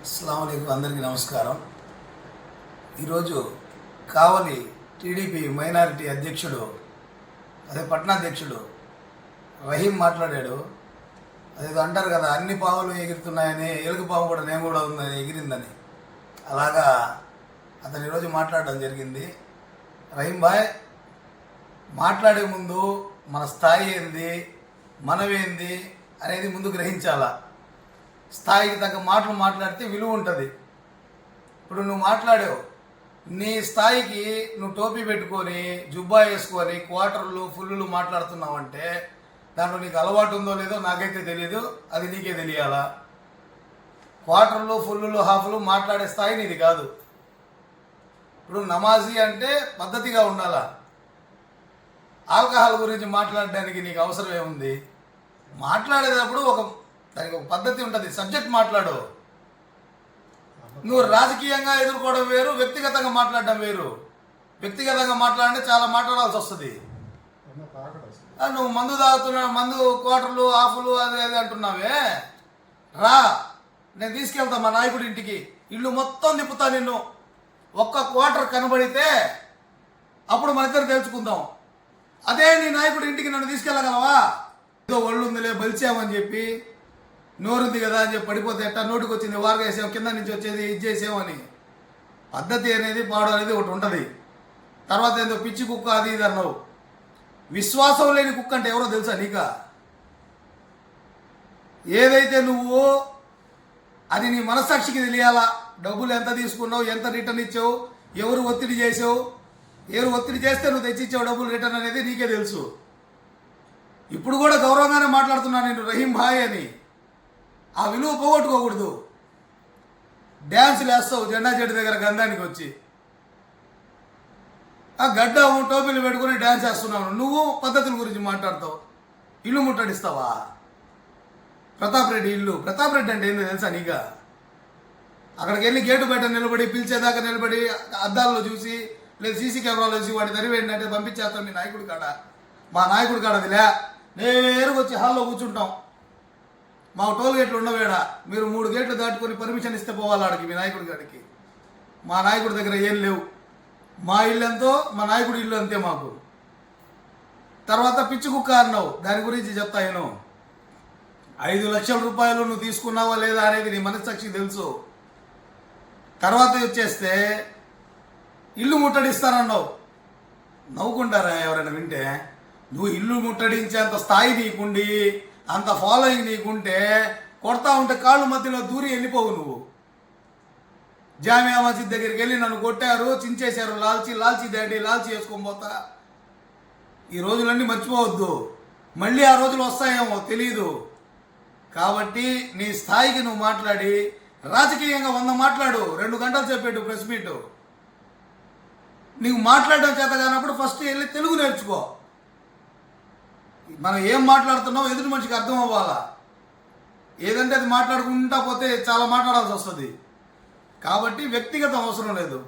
అస్సలాముఅలైకుం, అందరికీ నమస్కారం. ఈరోజు కావలి టీడీపీ మైనారిటీ అధ్యక్షుడు పట్టణాధ్యక్షుడు రహీం మాట్లాడాడు. అదేదో అంటారు కదా, అన్ని పావులు ఎగురుతున్నాయని, ఎలుగు పాము కూడా నేను కూడా ఉందని ఎగిరిందని. అలాగా అతను ఈరోజు మాట్లాడడం జరిగింది. రహీం భాయ్, మాట్లాడే ముందు మన స్థాయి ఏంది, మనమేంది అనేది ముందు గ్రహించాలా. స్థాయికి తగ్గ మాటలు మాట్లాడితే విలువ ఉంటుంది. ఇప్పుడు నువ్వు మాట్లాడావు, నీ స్థాయికి నువ్వు టోపీ పెట్టుకొని జుబ్బా వేసుకొని క్వార్టర్లు ఫుల్లు మాట్లాడుతున్నావు అంటే దాంట్లో నీకు అలవాటు ఉందో లేదో నాకైతే తెలియదు, అది నీకే తెలియాలా. క్వార్టర్లు ఫుల్లు హాఫ్లు మాట్లాడే స్థాయి నీది కాదు. ఇప్పుడు నమాజీ అంటే పద్ధతిగా ఉండాలా. ఆల్కహాల్ గురించి మాట్లాడడానికి నీకు అవసరం ఏముంది? మాట్లాడేటప్పుడు దానికి ఒక పద్ధతి ఉంటుంది. సబ్జెక్ట్ మాట్లాడు. నువ్వు రాజకీయంగా ఎదుర్కోవడం వేరు, వ్యక్తిగతంగా మాట్లాడడం వేరు. వ్యక్తిగతంగా మాట్లాడితే చాలా మాట్లాడాల్సి వస్తుంది. నువ్వు మందు తాగుతున్నా, మందు క్వార్టర్లు హాఫ్లు అది అంటున్నావే, రా నేను తీసుకెళ్తా మా నాయకుడి ఇంటికి, ఇల్లు మొత్తం తిప్పుతా నిన్ను. ఒక్క క్వార్టర్ కనబడితే అప్పుడు మన ఇద్దరు తెలుసుకుందాం. అదే నీ నాయకుడి ఇంటికి నన్ను తీసుకెళ్ళగలవా? ఏదో ఒళ్ళు ఉందిలే బలిచామని చెప్పి, నోరుంది కదా అని చెప్పి పడిపోతే ఎట్టా, నోటికి వచ్చింది వారుగా వేసాం, కింద నుంచి వచ్చేది ఇది చేసామని. పద్ధతి అనేది పాడు అనేది ఒకటి ఉంటుంది. తర్వాత ఏదో పిచ్చి కుక్క అది ఇది అన్నావు. విశ్వాసం లేని కుక్క అంటే ఎవరో తెలుసా నీకా? ఏదైతే నువ్వు అది నీ మనస్సాక్షికి తెలియాలా. డబ్బులు ఎంత తీసుకున్నావు, ఎంత రిటర్న్ ఇచ్చావు, ఎవరు ఒత్తిడి చేసావు, ఎవరు ఒత్తిడి చేస్తే నువ్వు తెచ్చిచ్చావు డబ్బులు రిటర్న్ అనేది నీకే తెలుసు. ఇప్పుడు కూడా గౌరవంగానే మాట్లాడుతున్నాను నేను రహీం భాయ్ అని. ఆ విలువ పోగొట్టుకోకూడదు. డ్యాన్సులు వేస్తావు జెండా చెట్టు దగ్గర గంధానికి వచ్చి, ఆ గడ్డ టోపీలు పెట్టుకుని డ్యాన్స్ వేస్తున్నావు. నువ్వు పద్ధతుల గురించి మాట్లాడతావు. ఇల్లు ముట్టడిస్తావా? ప్రతాప్ రెడ్డి ఇల్లు. ప్రతాప్ రెడ్డి అంటే ఏంటో తెలుసా నీగా? అక్కడికి వెళ్ళి గేటు బయట నిలబడి, పిలిచేదాకా నిలబడి, అద్దాల్లో చూసి లేదు సీసీ కెమెరాలో చూసి వాడి తరివేయండి అంటే పంపించేస్తాం మీ నాయకుడి కాడ. మా నాయకుడి కాడ అదిలే, నేరుగా వచ్చి హాల్లో కూర్చుంటాం. మా టోల్ గేట్లు ఉండవేడా, మీరు 3 గేట్లు దాటుకొని పర్మిషన్ ఇస్తే పోవాలి ఆడికి, మీ నాయకుడి కాడికి. మా నాయకుడి దగ్గర ఏం లేవు. మా ఇల్లు ఎంతో మా నాయకుడి ఇల్లు అంతే మాకు. తర్వాత పిచ్చి కుక్క అన్నావు, దాని గురించి చెప్తా నేను. 5 లక్షల రూపాయలు నువ్వు తీసుకున్నావా లేదా అనేది నీ మనస్సాక్షికి తెలుసు. తర్వాత వచ్చేస్తే ఇల్లు ముట్టడిస్తానన్నావు. నవ్వుకుంటారా ఎవరైనా వింటే? నువ్వు ఇల్లు ముట్టడించేంత స్థాయి నీకుండి, అంత ఫాలోయింగ్ నీకుంటే, కొడతా ఉంటే కాళ్ళు మధ్యలో దూరి వెళ్ళిపోవు నువ్వు. జామియా మసీద్ దగ్గరికి వెళ్ళి నన్ను కొట్టారు, చించేశారు, లాల్చీ డాడీ లాల్చీ వేసుకొని పోతా. ఈ రోజులన్నీ మర్చిపోవద్దు. మళ్ళీ ఆ రోజులు వస్తాయేమో తెలియదు. కాబట్టి నీ స్థాయికి నువ్వు మాట్లాడి, రాజకీయంగా 100 మాట్లాడు. 2 గంటలు చెప్పేటు ప్రెస్ మీటు. నీకు మాట్లాడడం చేత కానప్పుడు ఫస్ట్ వెళ్ళి తెలుగు నేర్చుకో. మనం ఏం మాట్లాడుతున్నావు ఎదుటి మనిషికి అర్థం అవ్వాలా. ఏదంటే అది మాట్లాడుకుంటా పోతే చాలా మాట్లాడాల్సి వస్తుంది. కాబట్టి వ్యక్తిగత అవసరం లేదు.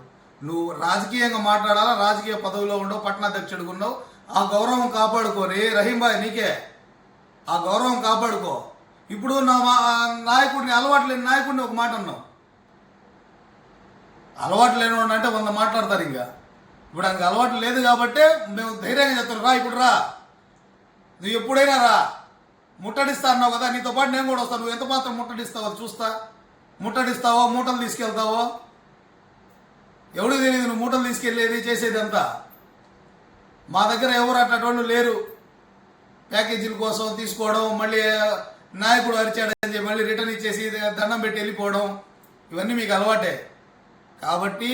నువ్వు రాజకీయంగా మాట్లాడాలా. రాజకీయ పదవిలో ఉండవు, పట్టణాధ్యక్షుడిగా ఉండవు. ఆ గౌరవం కాపాడుకొని రహీం భాయ్ నీకే ఆ గౌరవం కాపాడుకో. ఇప్పుడు నా నాయకుడిని, అలవాటు లేని నాయకుడిని ఒక మాట అన్నావు. అలవాటు లేని అంటే 100 మాట్లాడతారు. ఇంకా ఇప్పుడు ఆయనకు అలవాటు లేదు కాబట్టి మేము ధైర్యంగా చెప్తాం, రా ఇప్పుడు రా, నువ్వు ఎప్పుడైనా రా, ముట్టడిస్తా అన్నావు కదా, నీతో పాటు నేను కూడా వస్తాను. నువ్వు ఎంత మాత్రం ముట్టడిస్తావో చూస్తా. ముట్టడిస్తావో, మూటలు తీసుకెళ్తావో ఎవడికి తెలియదు. నువ్వు మూటలు తీసుకెళ్ళేది చేసేది అంతా. మా దగ్గర ఎవరు అట్లాంటి లేరు. ప్యాకేజీల కోసం తీసుకోవడం, మళ్ళీ నాయకుడు అరిచాడని చెప్పి మళ్ళీ రిటర్న్ ఇచ్చేసి దండం పెట్టి వెళ్ళిపోవడం, ఇవన్నీ మీకు అలవాటే. కాబట్టి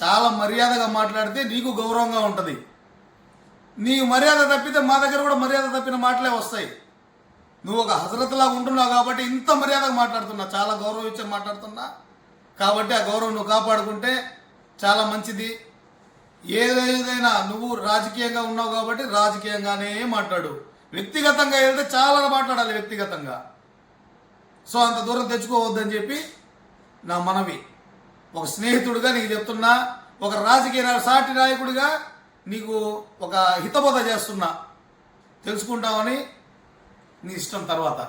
చాలా మర్యాదగా మాట్లాడితే నీకు గౌరవంగా ఉంటుంది. నీకు మర్యాద తప్పితే మా దగ్గర కూడా మర్యాద తప్పిన మాటలే వస్తాయి. నువ్వు ఒక హజరత్లాగా ఉంటున్నావు కాబట్టి ఇంత మర్యాదగా మాట్లాడుతున్నా, చాలా గౌరవం ఇచ్చే మాట్లాడుతున్నా. కాబట్టి ఆ గౌరవం నువ్వు కాపాడుకుంటే చాలా మంచిది. ఏదైనా నువ్వు రాజకీయంగా ఉన్నావు కాబట్టి రాజకీయంగానే మాట్లాడు. వ్యక్తిగతంగా వెళ్తే చాలా మాట్లాడాలి వ్యక్తిగతంగా. సో అంత దూరం తెచ్చుకోవద్దని చెప్పి నా మనవి. ఒక స్నేహితుడిగా నీకు చెప్తున్నా, ఒక రాజకీయ సాటి నాయకుడిగా నీకు ఒక హితబోధ చేస్తున్నా. తెలుసుకుంటామని నీ ఇష్టం తర్వాత.